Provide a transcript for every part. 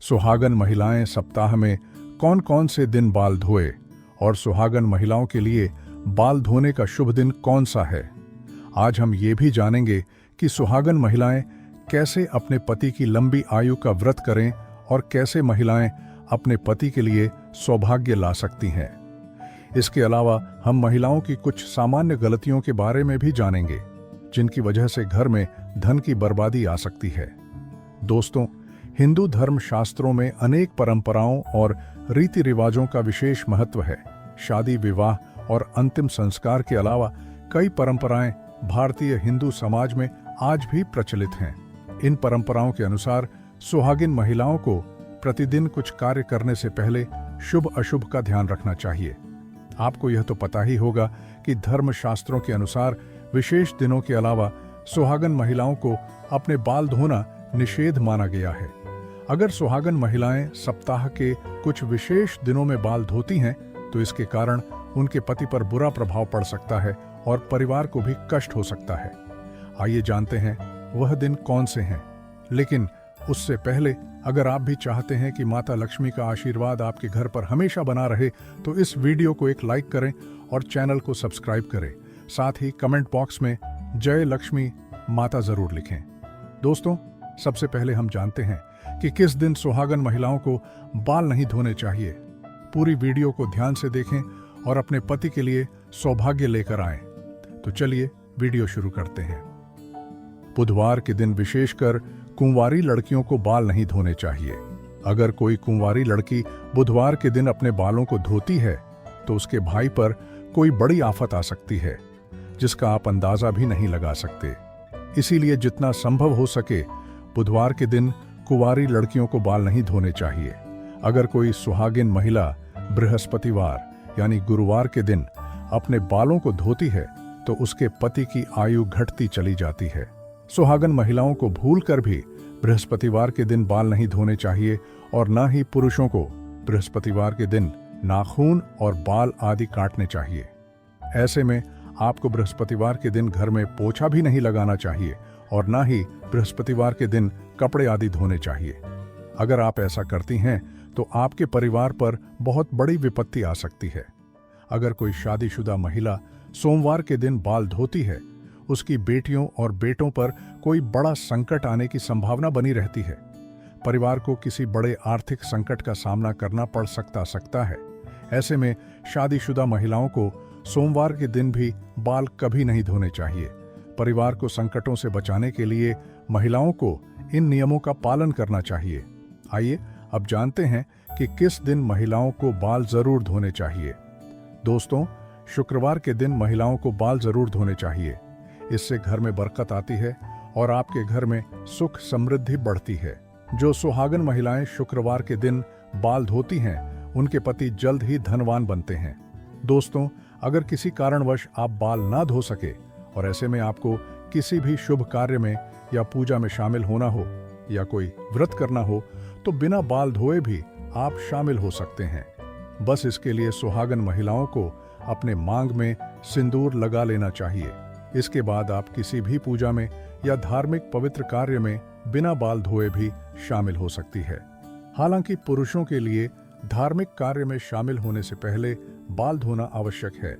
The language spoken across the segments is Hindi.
सुहागन महिलाएं सप्ताह में कौन कौन से दिन बाल धोए और सुहागन महिलाओं के लिए बाल धोने का शुभ दिन कौन सा है। आज हम ये भी जानेंगे कि सुहागन महिलाएं कैसे अपने पति की लंबी आयु का व्रत करें और कैसे महिलाएं अपने पति के लिए सौभाग्य ला सकती हैं। इसके अलावा हम महिलाओं की कुछ सामान्य गलतियों के बारे में भी जानेंगे, जिनकी वजह से घर में धन की बर्बादी आ सकती है। दोस्तों, हिंदू धर्म शास्त्रों में अनेक परंपराओं और रीति रिवाजों का विशेष महत्व है। शादी, विवाह और अंतिम संस्कार के अलावा कई परंपराएं भारतीय हिंदू समाज में आज भी प्रचलित हैं। इन परंपराओं के अनुसार सुहागिन महिलाओं को प्रतिदिन कुछ कार्य करने से पहले शुभ अशुभ का ध्यान रखना चाहिए। आपको यह तो पता ही होगा कि धर्म शास्त्रों के अनुसार विशेष दिनों के अलावा सुहागन महिलाओं को अपने बाल धोना निषेध माना गया है। अगर सुहागन महिलाएं सप्ताह के कुछ विशेष दिनों में बाल धोती हैं, तो इसके कारण उनके पति पर बुरा प्रभाव पड़ सकता है और परिवार को भी कष्ट हो सकता है। आइए जानते हैं वह दिन कौन से हैं। लेकिन उससे पहले अगर आप भी चाहते हैं कि माता लक्ष्मी का आशीर्वाद आपके घर पर हमेशा बना रहे, तो इस वीडियो को एक लाइक करें और चैनल को सब्सक्राइब करें। साथ ही कमेंट बॉक्स में जय लक्ष्मी माता जरूर लिखें। दोस्तों, सबसे पहले हम जानते हैं कि किस दिन सुहागन महिलाओं को बाल नहीं धोने चाहिए। पूरी वीडियो को ध्यान से देखें और अपने पति के लिए सौभाग्य लेकर आएं। तो चलिए वीडियो शुरू करते हैं। बुधवार के दिन विशेषकर कुंवारी लड़कियों को बाल नहीं धोने चाहिए। अगर कोई कुंवारी लड़की बुधवार के दिन अपने बालों को धोती है, तो उसके भाई पर कोई बड़ी आफत आ सकती है, जिसका आप अंदाजा भी नहीं लगा सकते। इसीलिए जितना संभव हो सके बुधवार के दिन कुंवारी लड़कियों को बाल नहीं धोने चाहिए। अगर कोई सुहागिन महिला बृहस्पतिवार यानी गुरुवार के दिन अपने बालों को धोती है, तो उसके पति की आयु घटती चली जाती है। सुहागन महिलाओं को भूलकर भी बृहस्पतिवार के दिन बाल नहीं धोने चाहिए और न ही पुरुषों को बृहस्पतिवार के दिन नाखून और बाल आदि काटने चाहिए। ऐसे में आपको बृहस्पतिवार के दिन घर में पोछा भी नहीं लगाना चाहिए और न ही बृहस्पतिवार के दिन कपड़े आदि धोने चाहिए। अगर आप ऐसा करती हैं, तो आपके परिवार पर बहुत बड़ी विपत्ति आ सकती है। अगर कोई शादीशुदा महिला सोमवार के दिन बाल धोती है, उसकी बेटियों और बेटों पर कोई बड़ा संकट आने की संभावना बनी रहती है। परिवार को किसी बड़े आर्थिक संकट का सामना करना पड़ सकता है। ऐसे में शादीशुदा महिलाओं को सोमवार के दिन भी बाल कभी नहीं धोने चाहिए। परिवार को संकटों से बचाने के लिए महिलाओं को इन नियमों का पालन करना चाहिए। आइए अब जानते हैं कि किस दिन महिलाओं को बाल जरूर धोने चाहिए। दोस्तों, शुक्रवार के दिन महिलाओं को बाल जरूर धोने चाहिए। इससे घर में बरकत आती है और आपके घर में सुख समृद्धि बढ़ती है। जो सुहागन महिलाएं शुक्रवार के दिन बाल धोती हैं, उनके पति जल्द ही धनवान बनते हैं। दोस्तों, अगर किसी कारणवश आप बाल ना धो सके और ऐसे में आपको किसी भी शुभ कार्य में या पूजा में शामिल होना हो या कोई व्रत करना हो, तो बिना बाल धोए भी आप शामिल हो सकते हैं। बस इसके लिए सुहागन महिलाओं को अपने मांग में सिंदूर लगा लेना चाहिए। इसके बाद आप किसी भी पूजा में या धार्मिक पवित्र कार्य में बिना बाल धोए भी शामिल हो सकती है। हालांकि पुरुषों के लिए धार्मिक कार्य में शामिल होने से पहले बाल धोना आवश्यक है।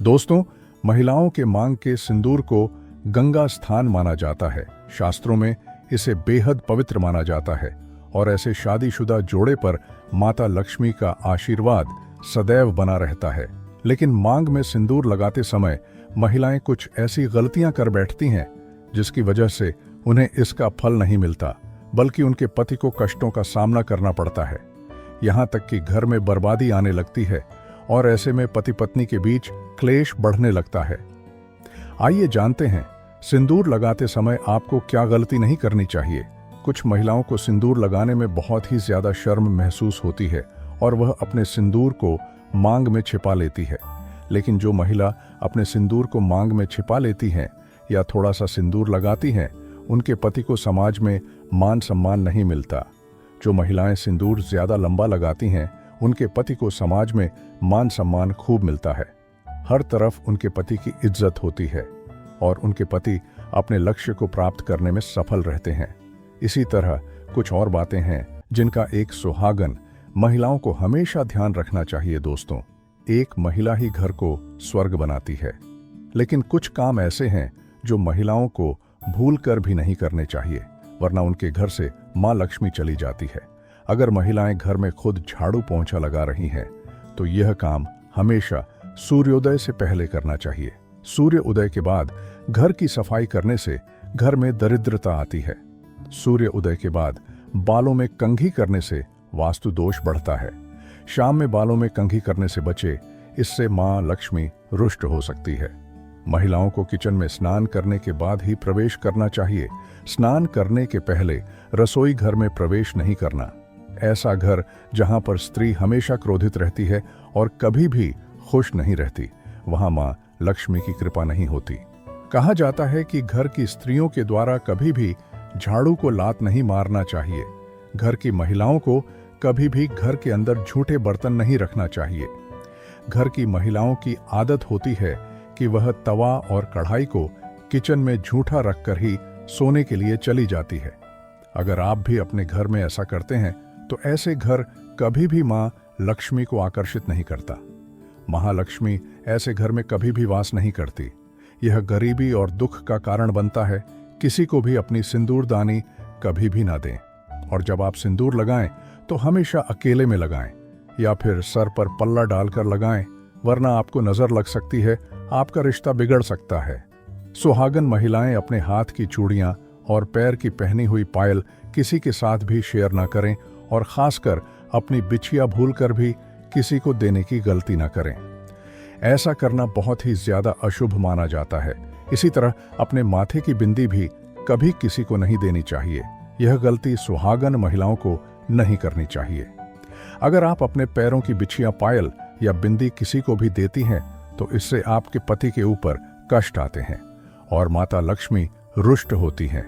दोस्तों, महिलाओं के मांग के सिंदूर को गंगा स्थान माना जाता है। शास्त्रों में इसे बेहद पवित्र माना जाता है और ऐसे शादीशुदा जोड़े पर माता लक्ष्मी का आशीर्वाद सदैव बना रहता है। लेकिन मांग में सिंदूर लगाते समय महिलाएं कुछ ऐसी गलतियां कर बैठती हैं, जिसकी वजह से उन्हें इसका फल नहीं मिलता, बल्कि उनके पति को कष्टों का सामना करना पड़ता है। यहाँ तक कि घर में बर्बादी आने लगती है और ऐसे में पति पत्नी के बीच क्लेश बढ़ने लगता है। आइए जानते हैं सिंदूर लगाते समय आपको क्या गलती नहीं करनी चाहिए। कुछ महिलाओं को सिंदूर लगाने में बहुत ही ज्यादा शर्म महसूस होती है और वह अपने सिंदूर को मांग में छिपा लेती है। लेकिन जो महिला अपने सिंदूर को मांग में छिपा लेती हैं या थोड़ा सा सिंदूर लगाती हैं, उनके पति को समाज में मान सम्मान नहीं मिलता। जो महिलाएं सिंदूर ज्यादा लंबा लगाती हैं, उनके पति को समाज में मान सम्मान खूब मिलता है। हर तरफ उनके पति की इज्जत होती है और उनके पति अपने लक्ष्य को प्राप्त करने में सफल रहते हैं। इसी तरह कुछ और बातें हैं जिनका एक सुहागन महिलाओं को हमेशा ध्यान रखना चाहिए। दोस्तों, एक महिला ही घर को स्वर्ग बनाती है, लेकिन कुछ काम ऐसे हैं जो महिलाओं को भूल कर भी नहीं करने चाहिए, वरना उनके घर से मां लक्ष्मी चली जाती है। अगर महिलाएं घर में खुद झाड़ू पोंछा लगा रही हैं, तो यह काम हमेशा सूर्योदय से पहले करना चाहिए। सूर्य उदय के बाद घर की सफाई करने से घर में दरिद्रता आती है। सूर्य उदय के बाद बालों में कंघी करने से वास्तु दोष बढ़ता है। शाम में बालों में कंघी करने से बचे, इससे मां लक्ष्मी रुष्ट हो सकती है। महिलाओं को किचन में स्नान करने के बाद ही प्रवेश करना चाहिए। स्नान करने के पहले रसोई घर में प्रवेश नहीं करना। ऐसा घर जहां पर स्त्री हमेशा क्रोधित रहती है और कभी भी खुश नहीं रहती, वहां मां लक्ष्मी की कृपा नहीं होती। कहा जाता है कि घर की स्त्रियों के द्वारा कभी भी झाड़ू को लात नहीं मारना चाहिए। घर की महिलाओं को कभी भी घर के अंदर झूठे बर्तन नहीं रखना चाहिए। घर की महिलाओं की आदत होती है कि वह तवा और कढ़ाई को किचन में झूठा रखकर ही सोने के लिए चली जाती है। अगर आप भी अपने घर में ऐसा करते हैं, तो ऐसे घर कभी भी मां लक्ष्मी को आकर्षित नहीं करता। महालक्ष्मी ऐसे घर में कभी भी वास नहीं करती। यह गरीबी और दुख का कारण बनता है। किसी को भी अपनी सिंदूरदानी कभी भी ना दें, और जब आप सिंदूर लगाएं तो हमेशा अकेले में लगाएं या फिर सर पर पल्ला डालकर लगाएं, वरना आपको नजर लग सकती है, आपका रिश्ता बिगड़ सकता है। सुहागन महिलाएं अपने हाथ की चूड़ियां और पैर की पहनी हुई पायल किसी के साथ भी शेयर ना करें, और खासकर अपनी बिछिया भूलकर भी किसी को देने की गलती ना करें। ऐसा करना बहुत ही ज्यादा अशुभ माना जाता है। इसी तरह अपने माथे की बिंदी भी कभी किसी को नहीं देनी चाहिए। यह गलती सुहागन महिलाओं को नहीं करनी चाहिए। अगर आप अपने पैरों की बिछिया पायल या बिंदी किसी को भी देती हैं, तो इससे आपके पति के ऊपर कष्ट आते हैं और माता लक्ष्मी रुष्ट होती हैं।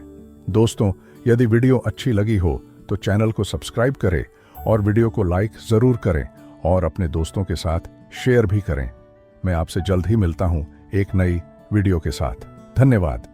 दोस्तों, यदि वीडियो अच्छी लगी हो तो चैनल को सब्सक्राइब करें और वीडियो को लाइक जरूर करें और अपने दोस्तों के साथ शेयर भी करें। मैं आपसे जल्द ही मिलता हूं एक नई वीडियो के साथ। धन्यवाद।